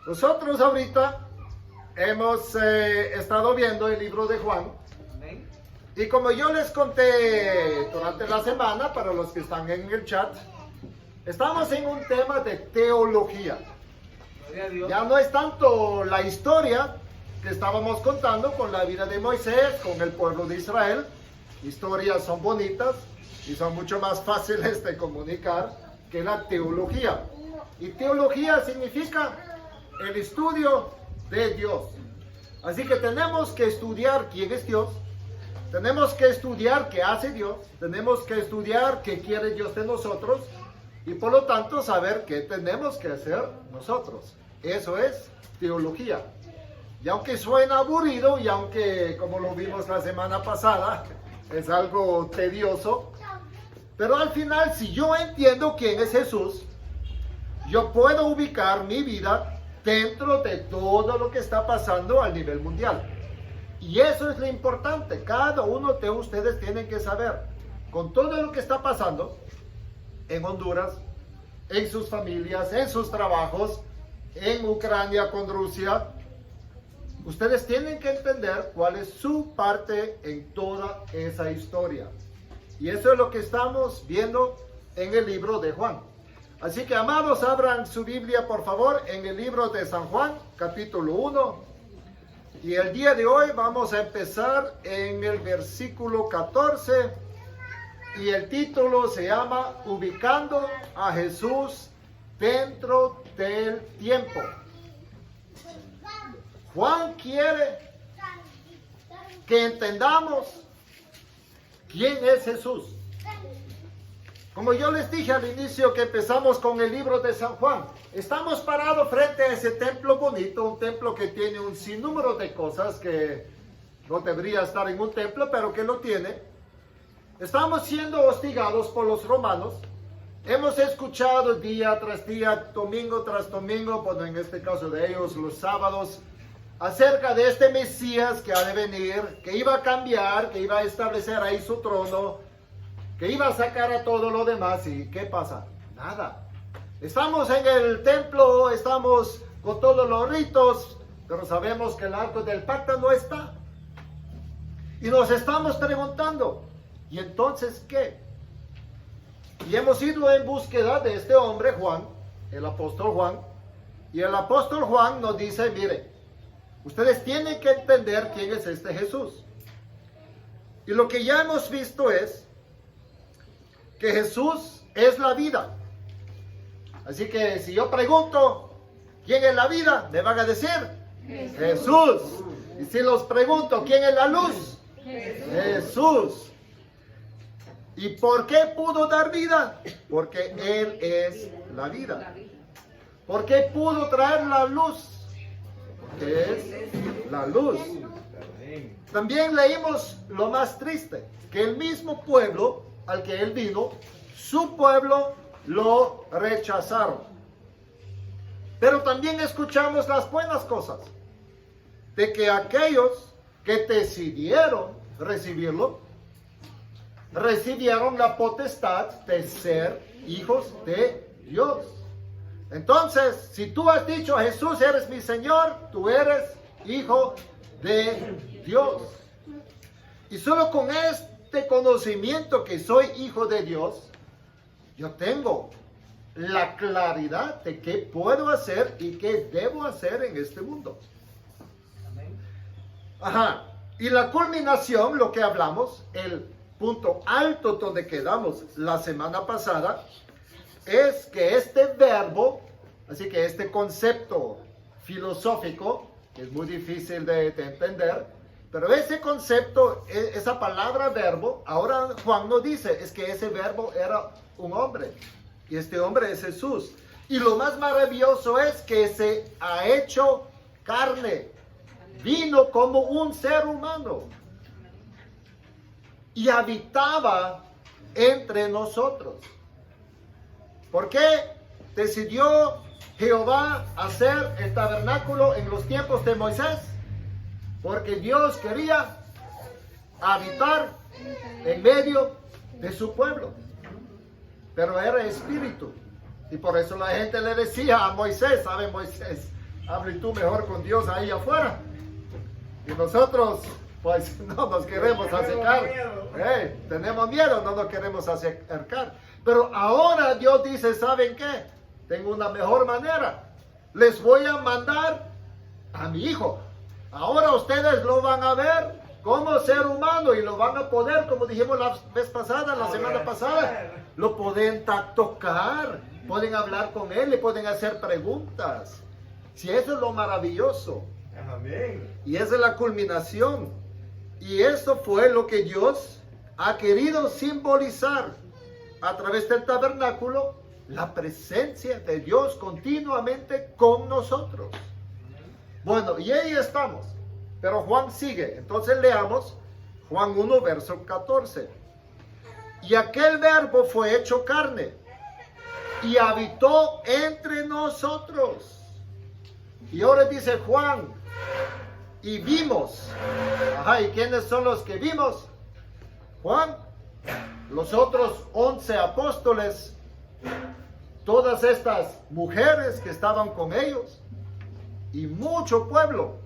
Nosotros ahorita hemos estado viendo el libro de Juan. Y como yo les conté durante la semana, para los que están en el chat, estamos en un tema de teología. Ya no es tanto la historia que estábamos contando con la vida de Moisés, con el pueblo de Israel. Historias son bonitas y son mucho más fáciles de comunicar que la teología. Y teología significa el estudio de Dios. Así que tenemos que estudiar quién es Dios. Tenemos que estudiar qué hace Dios. Tenemos que estudiar qué quiere Dios de nosotros. Y por lo tanto saber qué tenemos que hacer nosotros. Eso es teología. Y aunque suena aburrido y aunque, como lo vimos la semana pasada, es algo tedioso, pero al final, si yo entiendo quién es Jesús, yo puedo ubicar mi vida dentro de todo lo que está pasando a nivel mundial. Y eso es lo importante. Cada uno de ustedes tienen que saber, con todo lo que está pasando en Honduras, en sus familias, en sus trabajos, en Ucrania con Rusia, ustedes tienen que entender cuál es su parte en toda esa historia. Y eso es lo que estamos viendo en el libro de Juan. Así que, amados, abran su Biblia, por favor, en el libro de San Juan, capítulo 1. Y el día de hoy vamos a empezar en el versículo 14. Y el título se llama Ubicando a Jesús dentro del tiempo. Juan quiere que entendamos quién es Jesús. Como yo les dije al inicio que empezamos con el libro de San Juan, estamos parados frente a ese templo bonito, un templo que tiene un sinnúmero de cosas que no debería estar en un templo, pero que lo tiene. Estamos siendo hostigados por los romanos. Hemos escuchado día tras día, domingo tras domingo, bueno, en este caso de ellos, los sábados, acerca de este Mesías que ha de venir, que iba a cambiar, que iba a establecer ahí su trono, que iba a sacar a todo lo demás. ¿Y qué pasa? Nada. Estamos en el templo, estamos con todos los ritos, pero sabemos que el arco del pacto no está. Y nos estamos preguntando, ¿y entonces qué? Y hemos ido en búsqueda de este hombre, Juan, el apóstol Juan. Y el apóstol Juan nos dice, mire, ustedes tienen que entender quién es este Jesús. Y lo que ya hemos visto es que Jesús es la vida. Así que si yo pregunto, ¿quién es la vida? Me van a decir, Jesús. Y si los pregunto, ¿quién es la luz? Jesús. ¿Y por qué pudo dar vida? Porque Él es la vida. ¿Por qué pudo traer la luz? Porque es la luz. También leímos lo más triste, que el mismo pueblo al que Él vino, su pueblo lo rechazaron. Pero también escuchamos las buenas cosas, de que aquellos que decidieron recibirlo, recibieron la potestad de ser hijos de Dios. Entonces, si tú has dicho, Jesús, eres mi Señor, tú eres hijo de Dios. Y solo con este conocimiento que soy hijo de Dios, yo tengo la claridad de qué puedo hacer y qué debo hacer en este mundo. Ajá. Y la culminación, lo que hablamos, el punto alto donde quedamos la semana pasada, es que este verbo, así que este concepto filosófico, que es muy difícil de entender, pero ese concepto, esa palabra verbo, ahora Juan nos dice, es que ese verbo era un hombre, y este hombre es Jesús. Y lo más maravilloso es que se ha hecho carne, vino como un ser humano, y habitaba entre nosotros. ¿Por qué decidió Jehová hacer el tabernáculo en los tiempos de Moisés? Porque Dios quería habitar en medio de su pueblo. Pero era espíritu. Y por eso la gente le decía a Moisés, ¿sabe Moisés? hable tú mejor con Dios ahí afuera. Y nosotros, pues, no nos queremos acercar. Tenemos miedo, no nos queremos acercar. Pero ahora Dios dice, ¿saben qué? Tengo una mejor manera. Les voy a mandar a mi hijo. Ahora ustedes lo van a ver como ser humano y lo van a poder, como dijimos la vez pasada, la semana pasada, lo pueden tocar, pueden hablar con él, le pueden hacer preguntas. Si eso es lo maravilloso. Amén. Y esa es la culminación. Y eso fue lo que Dios ha querido simbolizar a través del tabernáculo, la presencia de Dios continuamente con nosotros. Bueno, y ahí estamos. Pero Juan sigue. Entonces leamos Juan 1, verso 14. Y aquel verbo fue hecho carne y habitó entre nosotros. Y ahora dice Juan, y vimos. Ajá, ¿y quiénes son los que vimos? Juan, los otros 11 apóstoles, todas estas mujeres que estaban con ellos, y mucho pueblo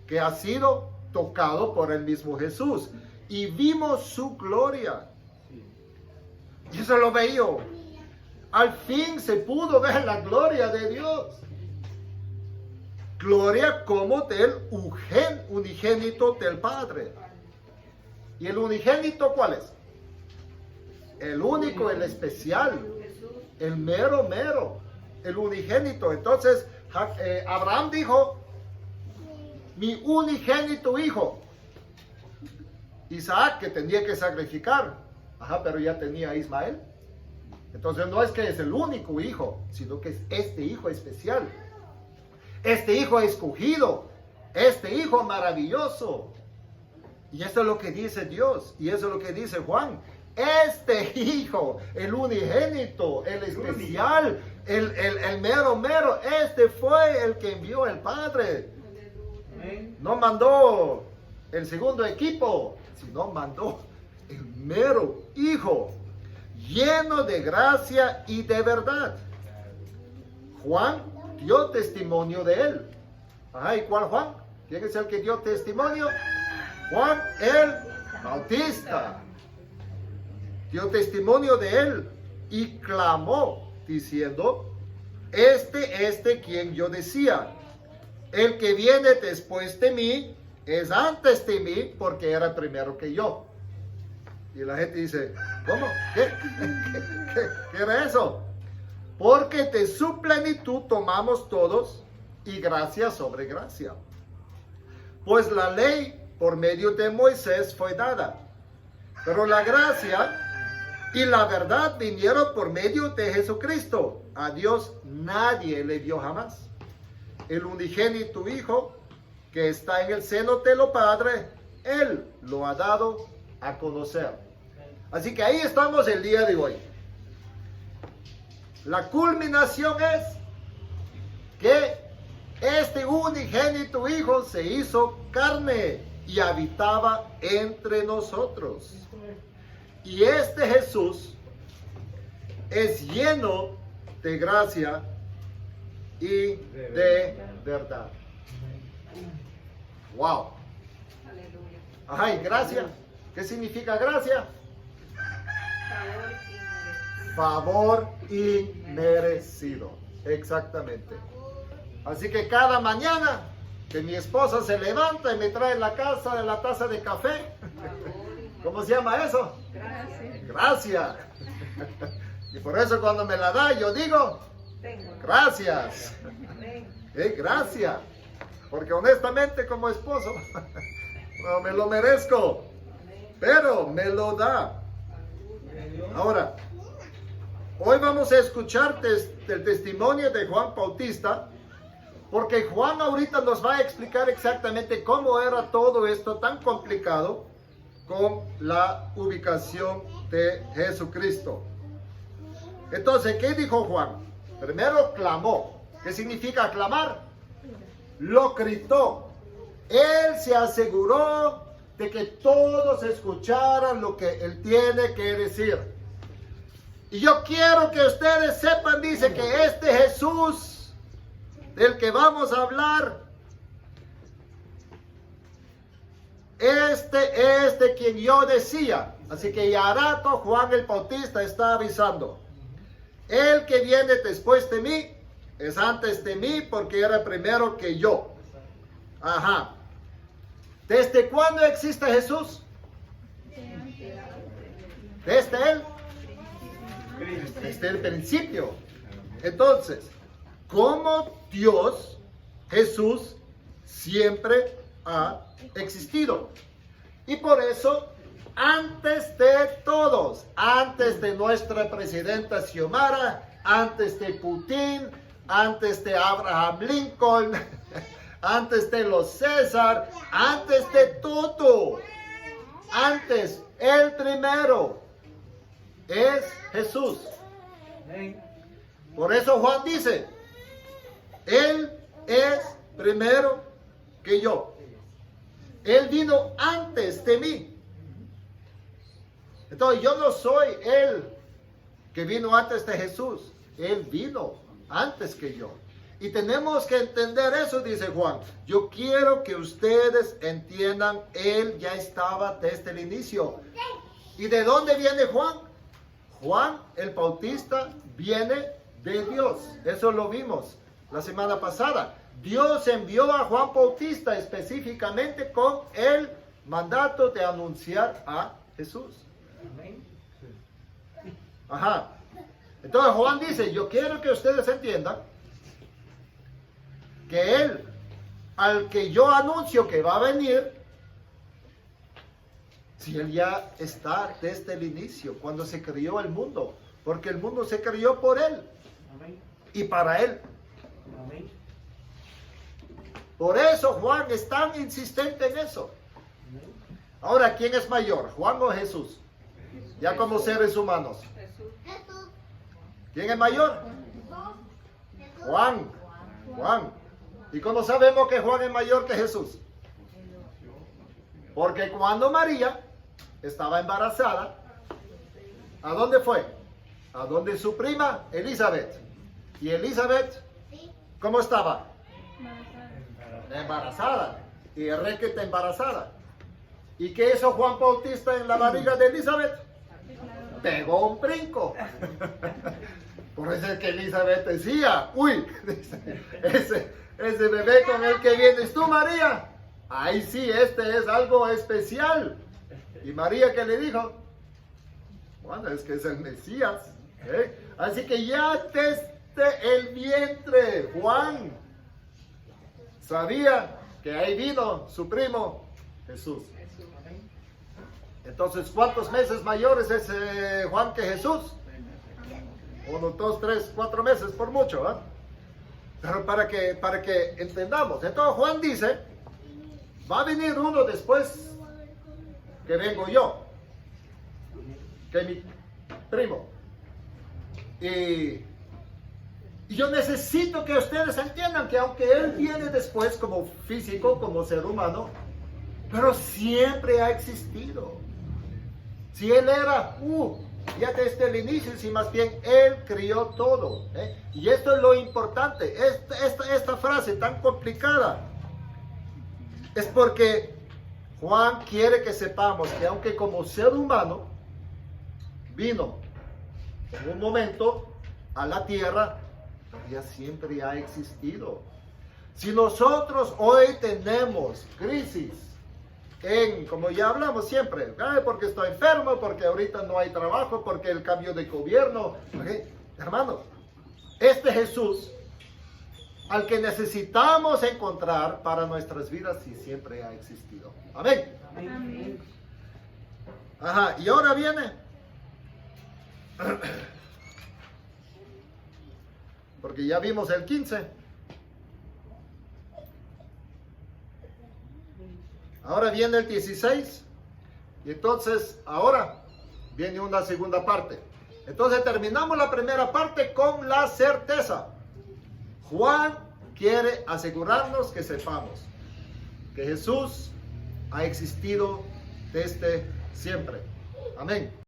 que ha sido tocado por el mismo Jesús. Y vimos su gloria. Y eso lo veía. Al fin se pudo ver la gloria de Dios. Gloria como del unigénito del Padre. ¿Y el unigénito cuál es? El único, el especial, el mero, el unigénito. Entonces, Abraham dijo, mi unigénito hijo. Isaac, que tenía que sacrificar. Ajá, pero ya tenía a Ismael. Entonces no es que es el único hijo, sino que es este hijo especial. Este hijo escogido. Este hijo maravilloso. Y eso es lo que dice Dios. Y eso es lo que dice Juan. Este hijo, el unigénito, el especial, el mero, este fue el que envió el Padre. No mandó el segundo equipo, sino mandó el mero hijo, lleno de gracia y de verdad. Juan dio testimonio de él. Ajá, ¿y cuál Juan? ¿Quién es el que dio testimonio? Juan el Bautista. Dio testimonio de él y clamó diciendo, este quien yo decía, el que viene después de mí es antes de mí porque era primero que yo. Y la gente dice, ¿cómo? ¿Qué era eso? Porque de su plenitud tomamos todos y gracia sobre gracia. Pues la ley por medio de Moisés fue dada, pero la gracia y la verdad vinieron por medio de Jesucristo. A Dios nadie le vio jamás. El unigénito Hijo que está en el seno de lo Padre, Él lo ha dado a conocer. Así que ahí estamos el día de hoy. La culminación es que este unigénito Hijo se hizo carne y habitaba entre nosotros. Y este Jesús es lleno de gracia y de verdad. Wow. Ajá, y gracia. ¿Qué significa gracia? Favor inmerecido. Exactamente. Así que cada mañana que mi esposa se levanta y me trae la taza de café. ¿Cómo se llama eso? Gracias. Y por eso cuando me la da yo digo, gracias. Gracias. Porque honestamente como esposo no me lo merezco, pero me lo da. Ahora, hoy vamos a escuchar el testimonio de Juan Bautista, porque Juan ahorita nos va a explicar exactamente cómo era todo esto tan complicado con la ubicación de Jesucristo. Entonces, ¿qué dijo Juan? Primero clamó. ¿Qué significa clamar? Lo gritó. Él se aseguró de que todos escucharan lo que él tiene que decir. Y yo quiero que ustedes sepan, dice que este Jesús del que vamos a hablar, este es de quien yo decía. Así que ya rato Juan el Bautista está avisando. El que viene después de mí es antes de mí porque era primero que yo. Ajá. ¿Desde cuándo existe Jesús? Desde él. Desde el principio. Entonces, como Dios, Jesús siempre ha existido. Y por eso, antes de todos, antes de nuestra presidenta Xiomara, antes de Putin, antes de Abraham Lincoln, antes de los César, antes de todo, antes, el primero es Jesús. Por eso Juan dice, Él es primero que yo. Él vino antes de mí. Entonces yo no soy Él que vino antes de Jesús. Él vino antes que yo. Y tenemos que entender eso, dice Juan. Yo quiero que ustedes entiendan, Él ya estaba desde el inicio. ¿Y de dónde viene Juan? Juan el Bautista viene de Dios. Eso lo vimos la semana pasada. Dios envió a Juan Bautista específicamente con el mandato de anunciar a Jesús. Ajá. Entonces Juan dice, yo quiero que ustedes entiendan que Él, al que yo anuncio que va a venir, si Él ya está desde el inicio, cuando se creó el mundo, porque el mundo se creó por Él y para Él. Por eso Juan es tan insistente en eso. Ahora, ¿quién es mayor, Juan o Jesús? Ya como seres humanos. ¿Quién es mayor? Juan. ¿Y cómo sabemos que Juan es mayor que Jesús? Porque cuando María estaba embarazada, ¿a dónde fue? A donde su prima Elizabeth. ¿Y Elizabeth cómo estaba? Embarazada. Y requete embarazada. ¿Y qué hizo Juan Bautista en la barriga de Elizabeth? Pegó un brinco. Por eso es que Elizabeth decía, uy, ese bebé con el que vienes tú, María, ay sí, este es algo especial. Y María, ¿qué le dijo? Bueno, es que es el Mesías. Así que ya desde el vientre, Juan sabía que ahí vino su primo Jesús. Entonces, ¿cuántos meses mayores es Juan que Jesús? 1, 2, 3, 4 meses por mucho, ¿eh? Pero para que entendamos. Entonces Juan dice, va a venir uno después que vengo yo, que es mi primo. Y yo necesito que ustedes entiendan que aunque Él viene después como físico, como ser humano, pero siempre ha existido. Si Él era, ya desde el inicio, si más bien Él crió todo. Y esto es lo importante. Esta frase tan complicada es porque Juan quiere que sepamos que aunque como ser humano vino en un momento a la tierra, ya siempre ha existido. Si nosotros hoy tenemos crisis, como ya hablamos siempre, porque estoy enfermo, porque ahorita no hay trabajo, porque el cambio de gobierno, hermanos, este Jesús al que necesitamos encontrar para nuestras vidas, sí siempre ha existido. Amén. Amén. Ajá, y ahora viene porque ya vimos el 15. Ahora viene el 16. Y entonces ahora viene una segunda parte. Entonces terminamos la primera parte con la certeza. Juan quiere asegurarnos que sepamos que Jesús ha existido desde siempre. Amén.